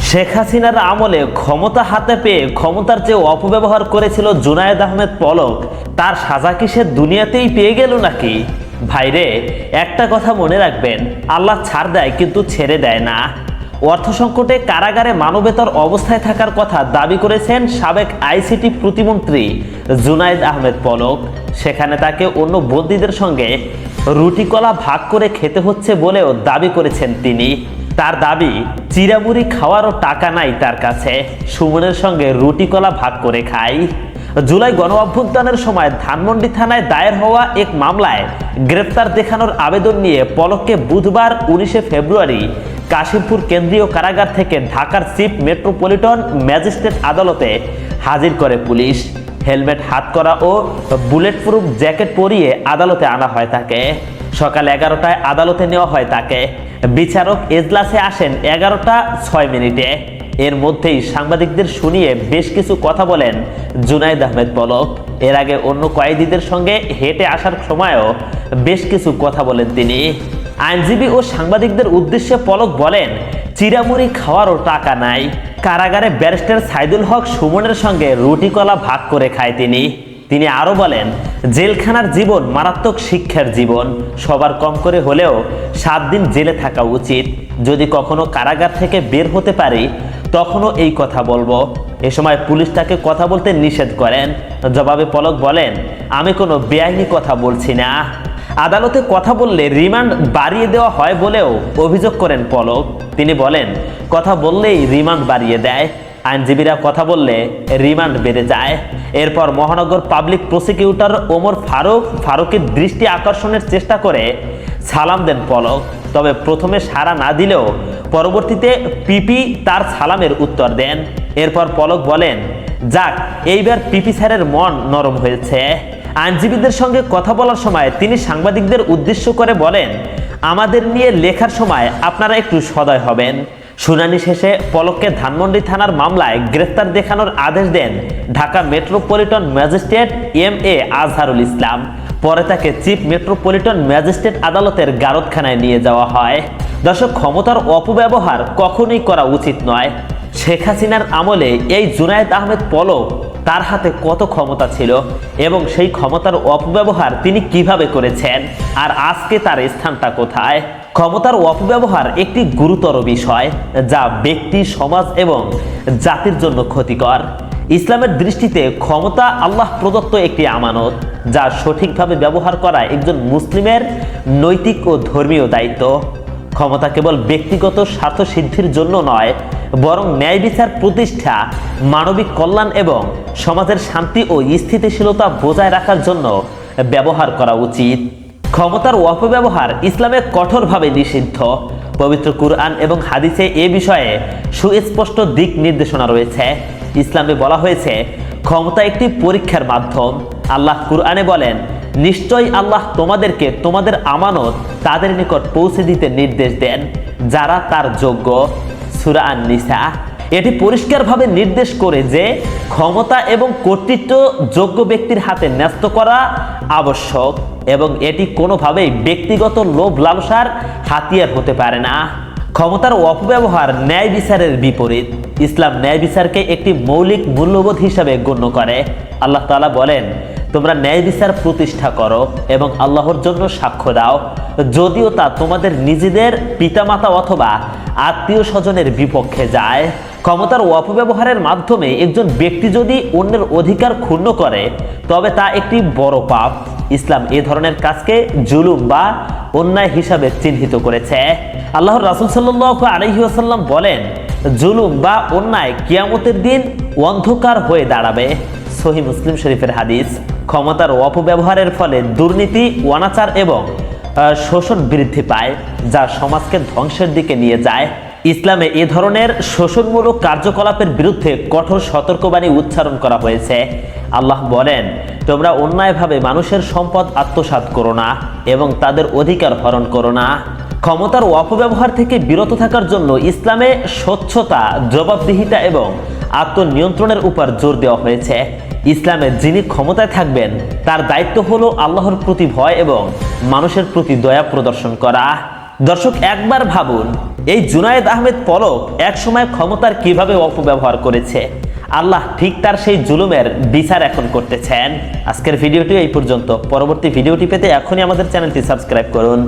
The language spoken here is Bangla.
শেখ হাসিনার আমলে ক্ষমতা হাতে পেয়ে ক্ষমতার যে অপব্যবহার করেছিল জুনায়েদ আহমেদ পলক, তার সাজা কি সে দুনিয়াতেই পেয়ে গেল নাকি? ভাইরে, একটা কথা মনে রাখবেন, আল্লাহ ছাড় দেয় কিন্তু ছেড়ে দেয় না। অর্থ সংকটে কারাগারে মানবেতর অবস্থায় থাকার কথা দাবি করেছেন সাবেক আইসিটি প্রতিমন্ত্রী জুনায়েদ আহমেদ পলক। সেখানে তাকে অন্য বন্দীদের সঙ্গে রুটি কলা ভাগ করে খেতে হচ্ছে বলেও দাবি করেছেন তিনি। তার দাবি, চিরামুড়ি খাওয়ারও টাকা নাই তার কাছে, সুমনের সঙ্গে রুটি কলা ভাগ করে খায়। জুলাই গণ অভ্যুত্থানের সময় ধানমন্ডি থানায় দায়ের হওয়া এক মামলায় গ্রেফতার দেখানোর আবেদন নিয়ে পলককে বুধবার 19 ফেব্রুয়ারি কাশিমপুর কেন্দ্রীয় কারাগার থেকে ঢাকার চিফ মেট্রোপলিটন ম্যাজিস্ট্রেট আদালতে হাজির করে পুলিশ। হেলমেট, হাতকড়া ও বুলেট প্রুফ জ্যাকেট পরিয়ে আদালতে আনা হয় তাকে। সকাল 11টায় আদালতে নেওয়া হয় তাকে। বিচারক এজলাসে আসেন 11টা 6 মিনিটে। এর মধ্যেই সাংবাদিকদের শুনিয়ে বেশ কিছু কথা বলেন জুনায়েদ আহমেদ পলক। এর আগে অন্য কয়েদিদের সঙ্গে হেঁটে আসার সময়ও বেশ কিছু কথা বলেন তিনি। আইনজীবী ও সাংবাদিকদের উদ্দেশ্যে পলক বলেন, চিরামুড়ি খাওয়ারও টাকা নাই। কারাগারে ব্যারিস্টার সাইদুল হক সুমনের সঙ্গে রুটি কলা ভাগ করে খায় তিনি আরো বলেন, জেলখানার জীবন মারাত্মক শিক্ষার জীবন, সবার কম করে হলেও 7 দিন জেলে থাকা উচিত। যদি কখনো কারাগার থেকে বের হতে পারি তখনও এই কথা বলবো। এ সময় পুলিশ তাকে কথা বলতে নিষেধ করেন। জবাবে পলক বলেন, আমি কোনো বেআইনি কথা বলছি না। আদালতে কথা বললে রিমান্ড বাড়িয়ে দেওয়া হয় বলেও অভিযোগ করেন পলক। তিনি বলেন, কথা বললেই রিমান্ড বাড়িয়ে দেয়, আইনজীবীরা কথা বললে রিমান্ড বেড়ে যায়। এরপর মহানগর পাবলিক প্রসিকিউটর ওমর ফারুকের দৃষ্টি আকর্ষণের চেষ্টা করে সালাম দেন পলক। তবে প্রথমে সাড়া না দিলেও পরবর্তীতে পিপি তার সালামের উত্তর দেন। এরপর পলক বলেন, যাক, এইবার পিপি স্যারের মন নরম হয়েছে। আইনজীবীদের সঙ্গে কথা বলার সময় তিনি সাংবাদিকদের উদ্দেশ্য করে বলেন, আমাদের নিয়ে লেখার সময় আপনারা একটু সদয় হবেন। শুনানি শেষে পলককে ধানমন্ডি থানার মামলায় গ্রেফতার দেখানোর আদেশ দেন Dhaka metropolitan magistrate MA Azharul Islam. পরে তাকে চিফ মেট্রোপলিটন ম্যাজিস্ট্রেট আদালতের গারদখানায় নিয়ে যাওয়া হয়। দর্শক, ক্ষমতার অপব্যবহার কখনোই করা উচিত নয়। শেখ হাসিনার আমলে এই জুনায়েদ আহমেদ পলক, তার হাতে কত ক্ষমতা ছিল এবং সেই ক্ষমতার অপব্যবহার তিনি কিভাবে করেছেন, আর আজকে তার স্থানটা কোথায়? ক্ষমতার অপব্যবহার একটি গুরুতর বিষয়, যা ব্যক্তি, সমাজ এবং জাতির জন্য ক্ষতিকর। ইসলামের দৃষ্টিতে ক্ষমতা আল্লাহ প্রদত্ত একটি আমানত, যা সঠিকভাবে ব্যবহার করা একজন মুসলিমের নৈতিক ও ধর্মীয় দায়িত্ব। ক্ষমতা কেবল ব্যক্তিগত স্বার্থ সিদ্ধির জন্য নয়, বরং ন্যায় বিচার প্রতিষ্ঠা, মানবিক কল্যাণ এবং সমাজের শান্তি ও স্থিতিশীলতা বজায় রাখার জন্য ব্যবহার করা উচিত। ক্ষমতার অপব্যবহার ইসলামে কঠোরভাবে নিষিদ্ধ। পবিত্র কুরআন এবং হাদিসে এ বিষয়ে সুস্পষ্ট দিক নির্দেশনা রয়েছে। ইসলামে বলা হয়েছে, ক্ষমতা একটি পরীক্ষার মাধ্যম। আল্লাহ কুরআনে বলেন, নিশ্চয়ই আল্লাহ তোমাদেরকে তোমাদের আমানত তাদের নিকট পৌঁছে দিতে নির্দেশ দেন যারা তার যোগ্য। সূরা আন-নিসা। এটি পরিষ্কারভাবে নির্দেশ করে যে ক্ষমতা এবং কর্তৃত্ব যোগ্য ব্যক্তির হাতে ন্যস্ত করা আবশ্যক এবং এটি কোনোভাবেই ব্যক্তিগত লোভ লালসার হাতিয়ার হতে পারে না। ক্ষমতার অপব্যবহার ন্যায় বিচারের বিপরীত। ইসলাম ন্যায় বিচারকে একটি মৌলিক মূল্যবোধ হিসাবে গণ্য করে। আল্লাহ তাআলা বলেন, তোমরা ন্যায় বিচার প্রতিষ্ঠা করো এবং আল্লাহর জন্য সাক্ষ্য দাও, যদিও তা তোমাদের নিজেদের পিতামাতা অথবা আত্মীয় স্বজনের বিপক্ষে যায়। ক্ষমতার অপব্যবহারের মাধ্যমে একজন ব্যক্তি যদি অন্যের অধিকার ক্ষুণ্ণ করে তবে তা একটি বড় পাপ। ইসলাম এ ধরনের কাজকে জুলুম বা অন্যায় হিসাবে চিহ্নিত করেছে। আল্লাহর রাসূল সাল্লাল্লাহু আলাইহি ওয়াসাল্লাম বলেন, জুলুম বা অন্যায় কিয়ামতের দিন অন্ধকার হয়ে দাঁড়াবে। সহিহ মুসলিম শরীফের হাদিস। ক্ষমতার অপব্যবহারের ফলে দুর্নীতি, অনাচার এবং শোষণ বৃদ্ধি পায়, যা সমাজকে ধ্বংসের দিকে নিয়ে যায়। ইসলামে এ ধরনের শোষণমূলক কার্যকলাপের বিরুদ্ধে কঠোর সতর্কবাণী উচ্চারণ করা হয়েছে। আল্লাহ বলেন, তোমরা অন্যায়ভাবে মানুষের সম্পদ আত্মসাৎ করো না এবং তাদের অধিকার হরণ করো না। ক্ষমতার অপব্যবহার থেকে বিরত থাকার জন্য ইসলামে স্বচ্ছতা, জবাবদিহিতা এবং আত্মনিয়ন্ত্রণের উপর জোর দেওয়া হয়েছে। ইসলামে যিনি ক্ষমতায় থাকবেন তার দায়িত্ব হলো আল্লাহর প্রতি ভয় এবং মানুষের প্রতি দয়া প্রদর্শন করা। দর্শক, একবার ভাবুন, এই জুনায়েদ আহমেদ পলক একসময় ক্ষমতার কিভাবে অপব্যবহার করেছে, আল্লাহ ঠিক তার সেই জুলুমের বিচার এখন করতেছেন। আজকের ভিডিওটি এই পর্যন্ত। পরবর্তী ভিডিওটি পেতে এখনই আমাদের চ্যানেলটি সাবস্ক্রাইব করুন।